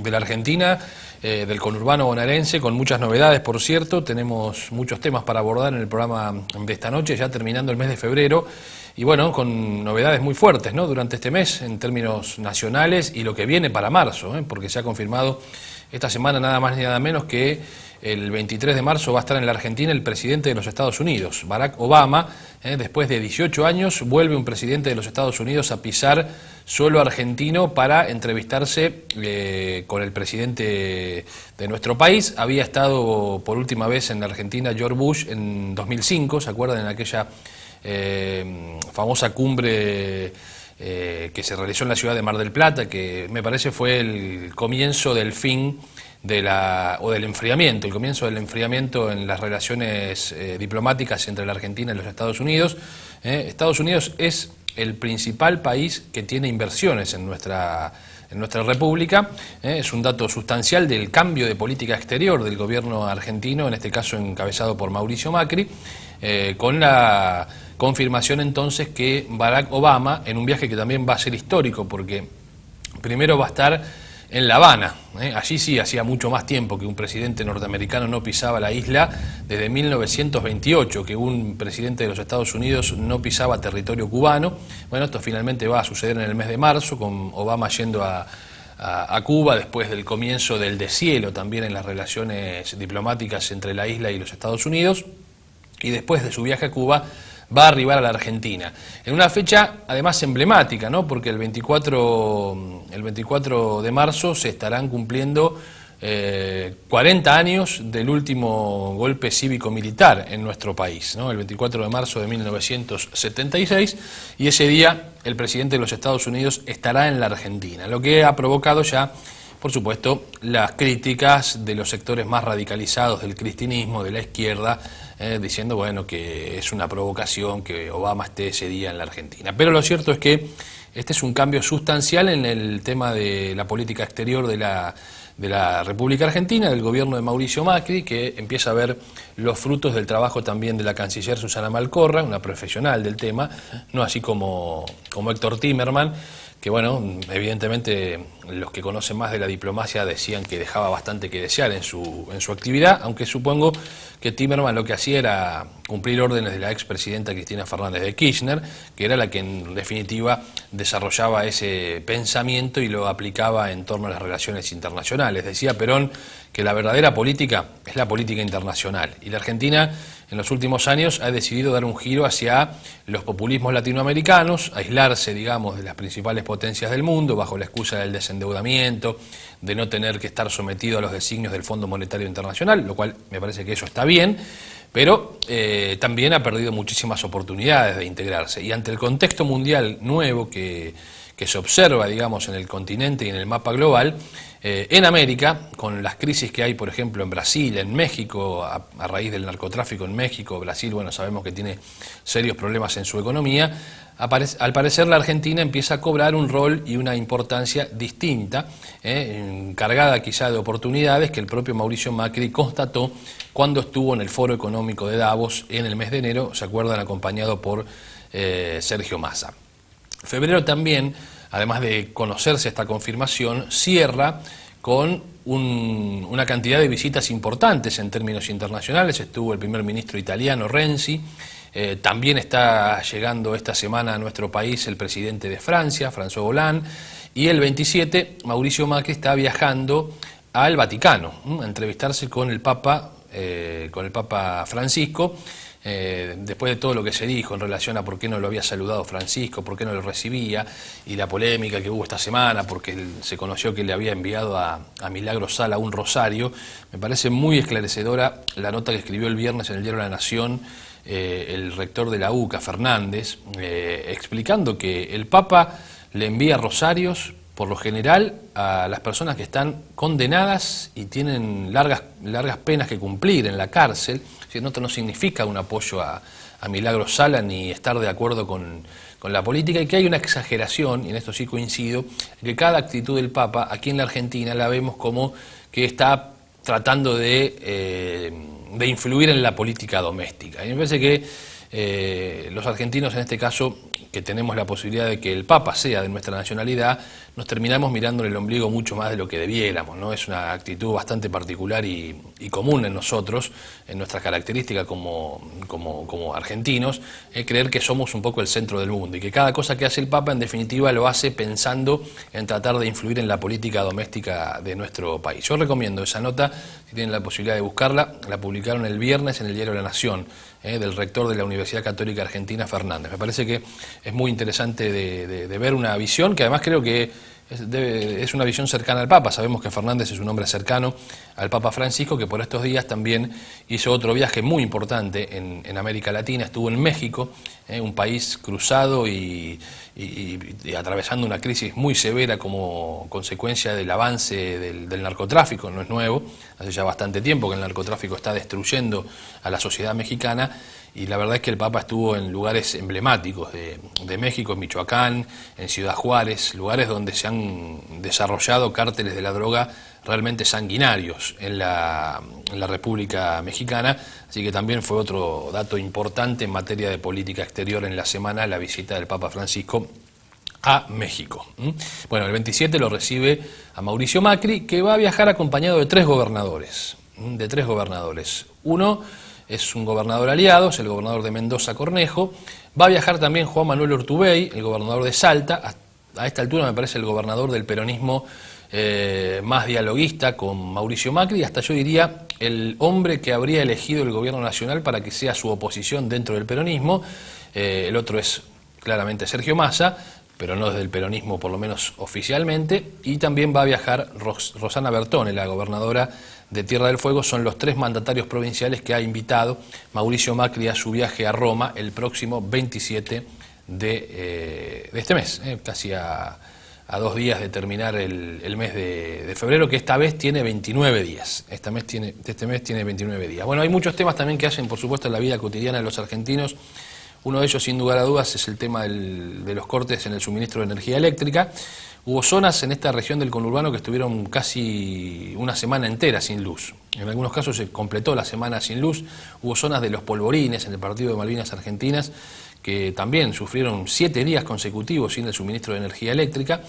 de la Argentina, del conurbano bonaerense, con muchas novedades, por cierto. Tenemos muchos temas para abordar en el programa de esta noche, ya terminando el mes de febrero, y bueno, con novedades muy fuertes, ¿no?, durante este mes, en términos nacionales, y lo que viene para marzo, porque se ha confirmado esta semana nada más ni nada menos que el 23 de marzo va a estar en la Argentina el presidente de los Estados Unidos, Barack Obama. Después de 18 años vuelve un presidente de los Estados Unidos a pisar suelo argentino para entrevistarse con el presidente de nuestro país. Había estado por última vez en la Argentina George Bush en 2005, ¿se acuerdan? En aquella famosa cumbre que se realizó en la ciudad de Mar del Plata, que me parece fue el comienzo del fin del enfriamiento, el comienzo del enfriamiento en las relaciones diplomáticas entre la Argentina y los Estados Unidos. Estados Unidos es el principal país que tiene inversiones en nuestra república. Es un dato sustancial del cambio de política exterior del gobierno argentino, en este caso encabezado por Mauricio Macri, con la confirmación entonces que Barack Obama, en un viaje que también va a ser histórico, porque primero va a estar en La Habana. Allí sí hacía mucho más tiempo que un presidente norteamericano no pisaba la isla, desde 1928 que un presidente de los Estados Unidos no pisaba territorio cubano. Bueno, esto finalmente va a suceder en el mes de marzo, con Obama yendo a Cuba, después del comienzo del deshielo también en las relaciones diplomáticas entre la isla y los Estados Unidos, y después de su viaje a Cuba va a arribar a la Argentina, en una fecha además emblemática, ¿no?, porque el 24 de marzo se estarán cumpliendo 40 años del último golpe cívico-militar en nuestro país, ¿no?, el 24 de marzo de 1976, y ese día el presidente de los Estados Unidos estará en la Argentina, lo que ha provocado ya, por supuesto, las críticas de los sectores más radicalizados del cristianismo, de la izquierda, diciendo, bueno, que es una provocación que Obama esté ese día en la Argentina. Pero lo cierto es que este es un cambio sustancial en el tema de la política exterior de la República Argentina, del gobierno de Mauricio Macri, que empieza a ver los frutos del trabajo también de la canciller Susana Malcorra, una profesional del tema, no así como Héctor Timerman, que bueno, evidentemente los que conocen más de la diplomacia decían que dejaba bastante que desear en su actividad, aunque supongo que Timerman lo que hacía era cumplir órdenes de la expresidenta Cristina Fernández de Kirchner, que era la que en definitiva desarrollaba ese pensamiento y lo aplicaba en torno a las relaciones internacionales. Decía Perón que la verdadera política es la política internacional, y la Argentina en los últimos años ha decidido dar un giro hacia los populismos latinoamericanos, aislarse, digamos, de las principales potencias del mundo bajo la excusa del desendeudamiento, de no tener que estar sometido a los designios del Fondo Monetario Internacional, lo cual me parece que eso está bien, pero también ha perdido muchísimas oportunidades de integrarse. Y ante el contexto mundial nuevo que se observa, digamos, en el continente y en el mapa global, en América, con las crisis que hay, por ejemplo, en Brasil, en México, a raíz del narcotráfico en México, Brasil, bueno, sabemos que tiene serios problemas en su economía. Al parecer la Argentina empieza a cobrar un rol y una importancia distinta, cargada quizá de oportunidades que el propio Mauricio Macri constató cuando estuvo en el Foro Económico de Davos en el mes de enero, se acuerdan, acompañado por Sergio Massa. Febrero también, además de conocerse esta confirmación, cierra con una cantidad de visitas importantes en términos internacionales. Estuvo el primer ministro italiano Renzi, también está llegando esta semana a nuestro país el presidente de Francia, François Hollande, y el 27 Mauricio Macri está viajando al Vaticano a entrevistarse con el Papa Francisco, después de todo lo que se dijo en relación a por qué no lo había saludado Francisco, por qué no lo recibía, y la polémica que hubo esta semana porque se conoció que le había enviado a Milagro Sala un rosario. Me parece muy esclarecedora la nota que escribió el viernes en el diario La Nación el rector de la UCA, Fernández, explicando que el Papa le envía rosarios por lo general a las personas que están condenadas y tienen largas penas que cumplir en la cárcel. Esto no significa un apoyo a Milagro Sala ni estar de acuerdo con la política, y que hay una exageración, y en esto sí coincido, que cada actitud del Papa aquí en la Argentina la vemos como que está tratando de influir en la política doméstica. Y me parece que los argentinos en este caso, que tenemos la posibilidad de que el Papa sea de nuestra nacionalidad, nos terminamos mirando en el ombligo mucho más de lo que debiéramos, ¿no? Es una actitud bastante particular y común en nosotros, en nuestras características como argentinos, creer que somos un poco el centro del mundo y que cada cosa que hace el Papa en definitiva lo hace pensando en tratar de influir en la política doméstica de nuestro país. Yo recomiendo esa nota, si tienen la posibilidad de buscarla, la publicaron el viernes en el diario La Nación, del rector de la Universidad Católica Argentina, Fernández. Me parece que es muy interesante de ver una visión que además creo que es una visión cercana al Papa. Sabemos que Fernández es un hombre cercano al Papa Francisco, que por estos días también hizo otro viaje muy importante en América Latina, estuvo en México, un país cruzado y atravesando una crisis muy severa como consecuencia del avance del narcotráfico. No es nuevo, hace ya bastante tiempo que el narcotráfico está destruyendo a la sociedad mexicana, y la verdad es que el Papa estuvo en lugares emblemáticos de México, en Michoacán, en Ciudad Juárez, lugares donde se han desarrollado cárteles de la droga realmente sanguinarios en la República Mexicana, así que también fue otro dato importante en materia de política exterior en la semana, la visita del Papa Francisco a México. Bueno, el 27 lo recibe a Mauricio Macri, que va a viajar acompañado de tres gobernadores. Uno es un gobernador aliado, es el gobernador de Mendoza, Cornejo. Va a viajar también Juan Manuel Urtubey, el gobernador de Salta. A esta altura me parece el gobernador del peronismo más dialoguista con Mauricio Macri, hasta yo diría el hombre que habría elegido el gobierno nacional para que sea su oposición dentro del peronismo. El otro es claramente Sergio Massa, pero no desde el peronismo, por lo menos oficialmente. Y también va a viajar Rosana Bertone, la gobernadora de Tierra del Fuego. Son los tres mandatarios provinciales que ha invitado Mauricio Macri a su viaje a Roma el próximo 27 de este mes, casi a 2 días de terminar el mes de febrero, que esta vez tiene 29 días. Este mes tiene 29 días. Bueno, hay muchos temas también que hacen, por supuesto, en la vida cotidiana de los argentinos. Uno de ellos, sin lugar a dudas, es el tema de los cortes en el suministro de energía eléctrica. Hubo zonas en esta región del conurbano que estuvieron casi una semana entera sin luz. En algunos casos se completó la semana sin luz. Hubo zonas de Los Polvorines, en el partido de Malvinas Argentinas, que también sufrieron 7 días consecutivos sin el suministro de energía eléctrica.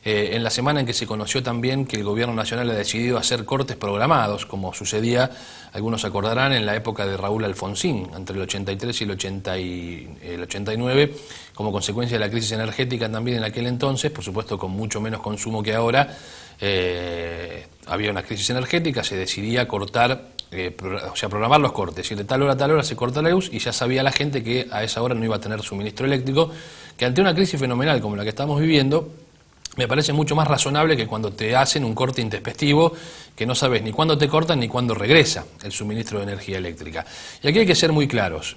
En la semana en que se conoció también que el gobierno nacional ha decidido hacer cortes programados, como sucedía, algunos acordarán, en la época de Raúl Alfonsín, entre el 83 y el 89, como consecuencia de la crisis energética también en aquel entonces, por supuesto con mucho menos consumo que ahora. Había una crisis energética, se decidía cortar, programar los cortes, y de tal hora a tal hora se corta la luz, y ya sabía la gente que a esa hora no iba a tener suministro eléctrico, que ante una crisis fenomenal como la que estamos viviendo, me parece mucho más razonable que cuando te hacen un corte intempestivo, que no sabes ni cuándo te cortan ni cuándo regresa el suministro de energía eléctrica. Y aquí hay que ser muy claros,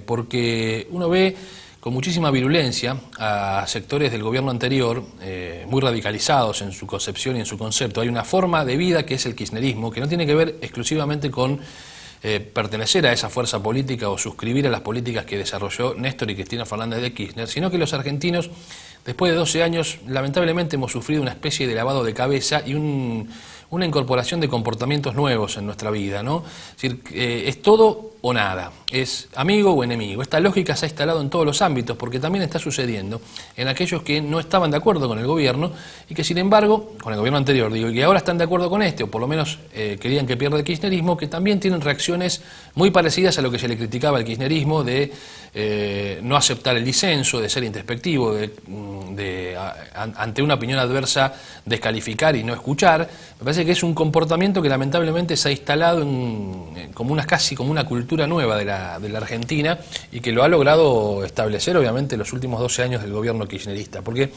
porque uno ve con muchísima virulencia a sectores del gobierno anterior, muy radicalizados en su concepción y en su concepto. Hay una forma de vida que es el kirchnerismo, que no tiene que ver exclusivamente con pertenecer a esa fuerza política o suscribir a las políticas que desarrolló Néstor y Cristina Fernández de Kirchner, sino que los argentinos, después de 12 años, lamentablemente hemos sufrido una especie de lavado de cabeza y una incorporación de comportamientos nuevos en nuestra vida, ¿no? Es decir, es todo o nada, es amigo o enemigo. Esta lógica se ha instalado en todos los ámbitos, porque también está sucediendo en aquellos que no estaban de acuerdo con el gobierno y que, sin embargo, con el gobierno anterior, digo, y que ahora están de acuerdo con este, o por lo menos querían que pierda el kirchnerismo, que también tienen reacciones muy parecidas a lo que se le criticaba al kirchnerismo, de no aceptar el disenso, de ser introspectivo, ante una opinión adversa descalificar y no escuchar. Me parece que es un comportamiento que lamentablemente se ha instalado casi como una cultura nueva de la Argentina, y que lo ha logrado establecer obviamente los últimos 12 años del gobierno kirchnerista, porque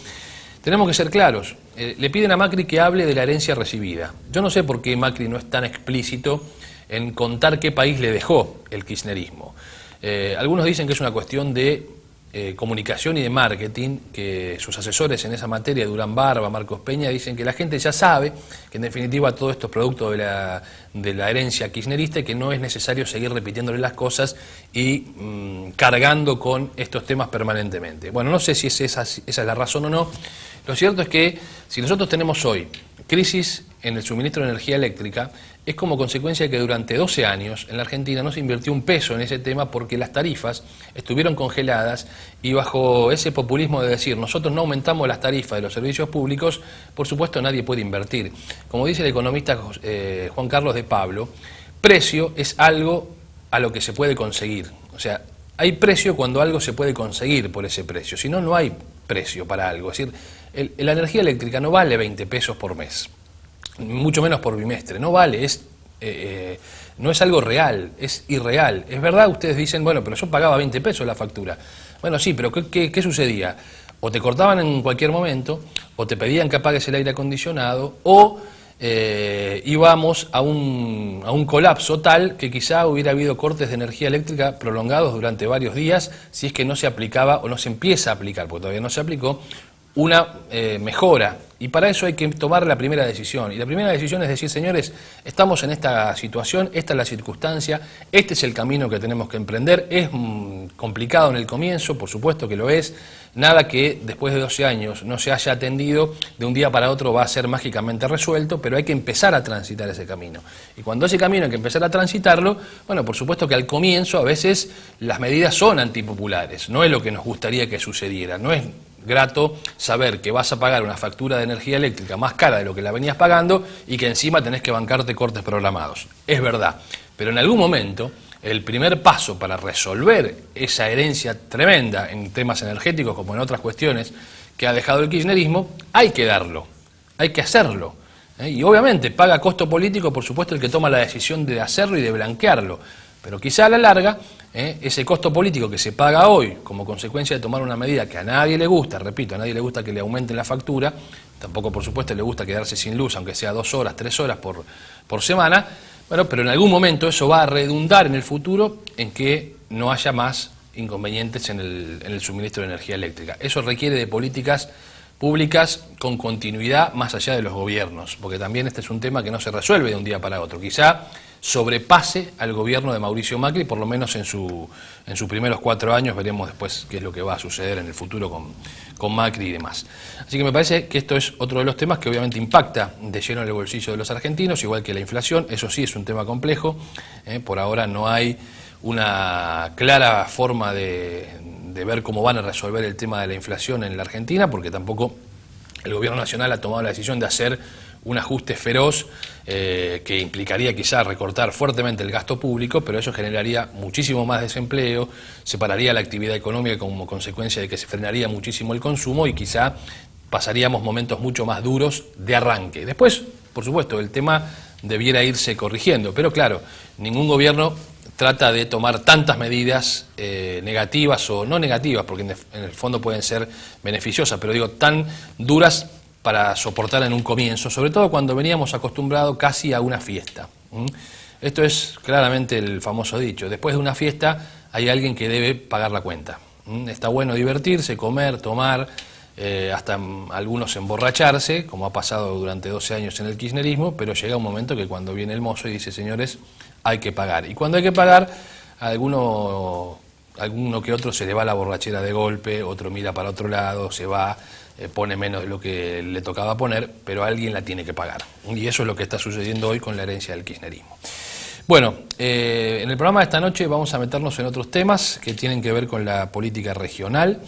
tenemos que ser claros, le piden a Macri que hable de la herencia recibida. Yo no sé por qué Macri no es tan explícito en contar qué país le dejó el kirchnerismo. Algunos dicen que es una cuestión de comunicación y de marketing, que sus asesores en esa materia, Durán Barba, Marcos Peña, dicen que la gente ya sabe que en definitiva todo esto es producto de la herencia kirchnerista y que no es necesario seguir repitiéndole las cosas y cargando con estos temas permanentemente. Bueno, no sé si esa es la razón o no. Lo cierto es que si nosotros tenemos hoy crisis en el suministro de energía eléctrica es como consecuencia de que durante 12 años en la Argentina no se invirtió un peso en ese tema porque las tarifas estuvieron congeladas y bajo ese populismo de decir nosotros no aumentamos las tarifas de los servicios públicos, por supuesto nadie puede invertir. Como dice el economista Juan Carlos de Pablo, precio es algo a lo que se puede conseguir. O sea, hay precio cuando algo se puede conseguir por ese precio, si no, no hay precio para algo. Es decir, la energía eléctrica no vale 20 pesos por mes, mucho menos por bimestre, no vale, no es algo real, es irreal. Es verdad, ustedes dicen, bueno, pero yo pagaba 20 pesos la factura. Bueno, sí, pero ¿qué sucedía? O te cortaban en cualquier momento, o te pedían que apagues el aire acondicionado, o íbamos a un colapso tal que quizá hubiera habido cortes de energía eléctrica prolongados durante varios días si es que no se aplicaba o no se empieza a aplicar, porque todavía no se aplicó, una mejora. Y para eso hay que tomar la primera decisión. Y la primera decisión es decir, señores, estamos en esta situación, esta es la circunstancia, este es el camino que tenemos que emprender. Es complicado en el comienzo, por supuesto que lo es. Nada que después de 12 años no se haya atendido, de un día para otro va a ser mágicamente resuelto, pero hay que empezar a transitar ese camino. Y cuando ese camino hay que empezar a transitarlo, bueno, por supuesto que al comienzo a veces las medidas son antipopulares, no es lo que nos gustaría que sucediera, no es grato saber que vas a pagar una factura de energía eléctrica más cara de lo que la venías pagando y que encima tenés que bancarte cortes programados. Es verdad, pero en algún momento el primer paso para resolver esa herencia tremenda en temas energéticos como en otras cuestiones que ha dejado el kirchnerismo, hay que darlo, hay que hacerlo. Y obviamente paga costo político, por supuesto, el que toma la decisión de hacerlo y de blanquearlo. Pero quizá a la larga, ese costo político que se paga hoy como consecuencia de tomar una medida que a nadie le gusta, repito, a nadie le gusta que le aumenten la factura, tampoco por supuesto le gusta quedarse sin luz, aunque sea 2 horas, 3 horas por semana, bueno, pero en algún momento eso va a redundar en el futuro en que no haya más inconvenientes en el suministro de energía eléctrica. Eso requiere de políticas públicas con continuidad más allá de los gobiernos, porque también este es un tema que no se resuelve de un día para otro. Quizá sobrepase al gobierno de Mauricio Macri, por lo menos en sus primeros 4 años, veremos después qué es lo que va a suceder en el futuro con Macri y demás. Así que me parece que esto es otro de los temas que obviamente impacta de lleno en el bolsillo de los argentinos, igual que la inflación. Eso sí es un tema complejo, por ahora no hay una clara forma de ver cómo van a resolver el tema de la inflación en la Argentina, porque tampoco el gobierno nacional ha tomado la decisión de hacer un ajuste feroz que implicaría quizá recortar fuertemente el gasto público, pero eso generaría muchísimo más desempleo, separaría la actividad económica como consecuencia de que se frenaría muchísimo el consumo y quizá pasaríamos momentos mucho más duros de arranque. Después, por supuesto, el tema debiera irse corrigiendo, pero claro, ningún gobierno trata de tomar tantas medidas negativas o no negativas, porque en el fondo pueden ser beneficiosas, pero digo, tan duras para soportar en un comienzo, sobre todo cuando veníamos acostumbrados casi a una fiesta. Esto es claramente el famoso dicho, después de una fiesta hay alguien que debe pagar la cuenta. Está bueno divertirse, comer, tomar, hasta algunos emborracharse, como ha pasado durante 12 años en el kirchnerismo, pero llega un momento que cuando viene el mozo y dice, señores, hay que pagar. Y cuando hay que pagar, a alguno que otro se le va la borrachera de golpe, otro mira para otro lado, se va, pone menos de lo que le tocaba poner, pero alguien la tiene que pagar. Y eso es lo que está sucediendo hoy con la herencia del kirchnerismo. Bueno, en el programa de esta noche vamos a meternos en otros temas que tienen que ver con la política regional.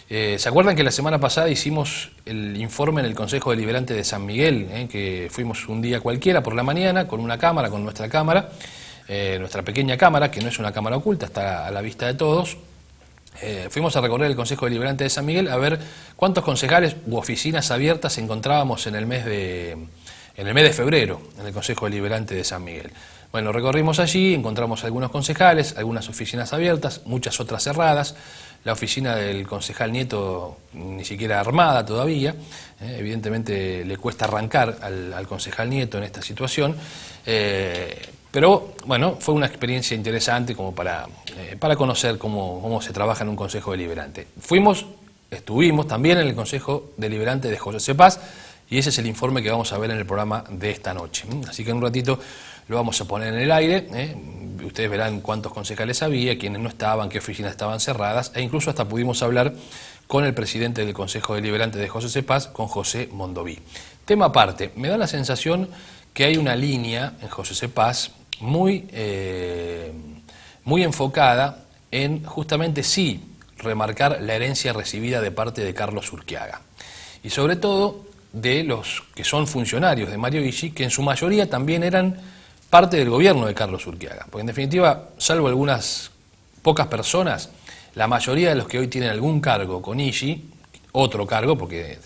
¿Se acuerdan que la semana pasada hicimos el informe en el Consejo Deliberante de San Miguel, que fuimos un día cualquiera por la mañana con una cámara, con nuestra cámara, nuestra pequeña cámara, que no es una cámara oculta, está a la vista de todos? Fuimos a recorrer el Consejo Deliberante de San Miguel a ver cuántos concejales u oficinas abiertas encontrábamos en el mes de febrero en el Consejo Deliberante de San Miguel. Bueno, recorrimos allí, encontramos algunos concejales, algunas oficinas abiertas, muchas otras cerradas. La oficina del concejal Nieto ni siquiera armada todavía, evidentemente le cuesta arrancar al concejal Nieto en esta situación, pero bueno, fue una experiencia interesante como para conocer cómo se trabaja en un Consejo Deliberante. Estuvimos también en el Consejo Deliberante de José Cepaz y ese es el informe que vamos a ver en el programa de esta noche. Así que en un ratito lo vamos a poner en el aire. ustedes verán cuántos concejales había, quiénes no estaban, qué oficinas estaban cerradas, e incluso hasta pudimos hablar con el presidente del Consejo Deliberante de José Cepaz, con José Mondoví. Tema aparte, me da la sensación que hay una línea en José Cepaz muy enfocada en justamente sí remarcar la herencia recibida de parte de Carlos Urquiaga. Y sobre todo de los que son funcionarios de Mario Ishi, que en su mayoría también eran parte del gobierno de Carlos Urquiaga. Porque en definitiva, salvo algunas pocas personas, la mayoría de los que hoy tienen algún cargo con Ishi, otro cargo, porque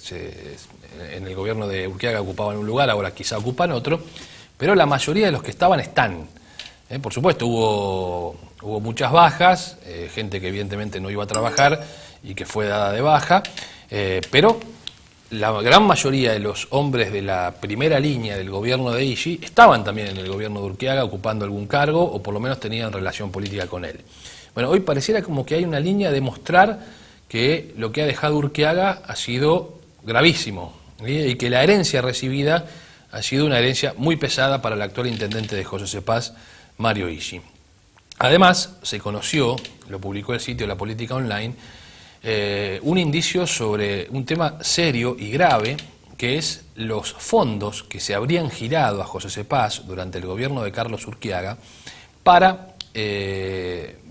en el gobierno de Urquiaga ocupaban un lugar, ahora quizá ocupan otro, pero la mayoría de los que estaban están. Por supuesto, hubo muchas bajas, gente que evidentemente no iba a trabajar y que fue dada de baja, pero la gran mayoría de los hombres de la primera línea del gobierno de Ishi estaban también en el gobierno de Urquiaga ocupando algún cargo o por lo menos tenían relación política con él. Bueno, hoy pareciera como que hay una línea de mostrar que lo que ha dejado Urquiaga ha sido gravísimo, ¿sí? Y que la herencia recibida ha sido una herencia muy pesada para el actual intendente de José Cepaz, Mario Ishi. Además, se conoció, lo publicó el sitio La Política Online, un indicio sobre un tema serio y grave, que es los fondos que se habrían girado a José Cepaz durante el gobierno de Carlos Urquiaga para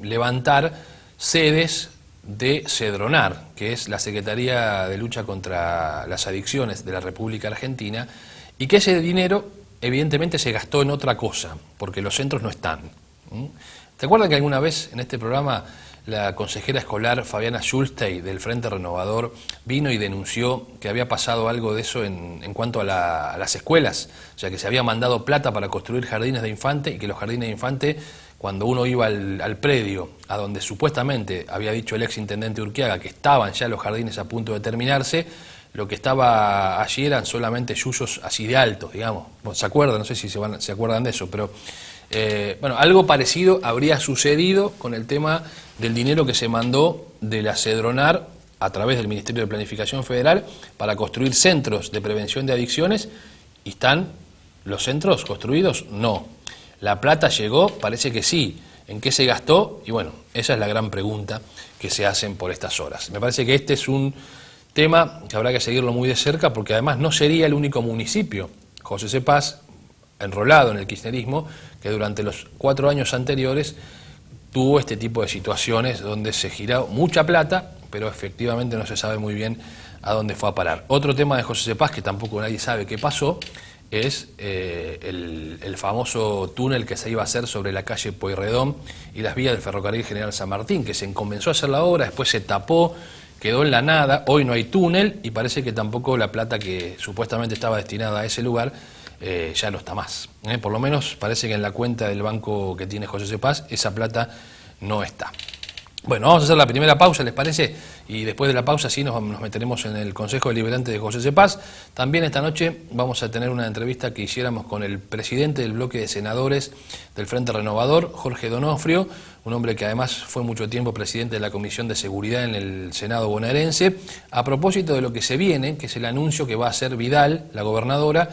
levantar sedes de Cedronar, que es la Secretaría de Lucha contra las Adicciones de la República Argentina, y que ese dinero evidentemente se gastó en otra cosa, porque los centros no están. ¿Te acuerdas que alguna vez en este programa la consejera escolar Fabiana Schulstey del Frente Renovador vino y denunció que había pasado algo de eso en cuanto a las escuelas? O sea, que se había mandado plata para construir jardines de infante y que los jardines de infante, cuando uno iba al predio a donde supuestamente había dicho el ex intendente Urquiaga que estaban ya los jardines a punto de terminarse, lo que estaba allí eran solamente yuyos así de altos, digamos. ¿Se acuerdan? No sé si se acuerdan de eso, pero bueno, algo parecido habría sucedido con el tema del dinero que se mandó de la Cedronar a través del Ministerio de Planificación Federal para construir centros de prevención de adicciones. ¿Y están los centros construidos? No. ¿La plata llegó? Parece que sí. ¿En qué se gastó? Y bueno, esa es la gran pregunta que se hacen por estas horas. Me parece que este es un tema que habrá que seguirlo muy de cerca, porque además no sería el único municipio, José Cepaz, enrolado en el kirchnerismo, que durante los 4 años anteriores tuvo este tipo de situaciones donde se giró mucha plata, pero efectivamente no se sabe muy bien a dónde fue a parar. Otro tema de José Cepaz, que tampoco nadie sabe qué pasó, es el famoso túnel que se iba a hacer sobre la calle Pueyrredón y las vías del ferrocarril General San Martín, que se comenzó a hacer la obra, después se tapó, quedó en la nada, hoy no hay túnel y parece que tampoco la plata que supuestamente estaba destinada a ese lugar ya no está más. Por lo menos parece que en la cuenta del banco que tiene José Cepaz esa plata no está. Bueno, vamos a hacer la primera pausa, ¿les parece? Y después de la pausa sí nos meteremos en el Consejo Deliberante de José Cepaz. También esta noche vamos a tener una entrevista que hiciéramos con el presidente del bloque de senadores del Frente Renovador, Jorge Donofrio, un hombre que además fue mucho tiempo presidente de la Comisión de Seguridad en el Senado bonaerense, a propósito de lo que se viene, que es el anuncio que va a hacer Vidal, la gobernadora,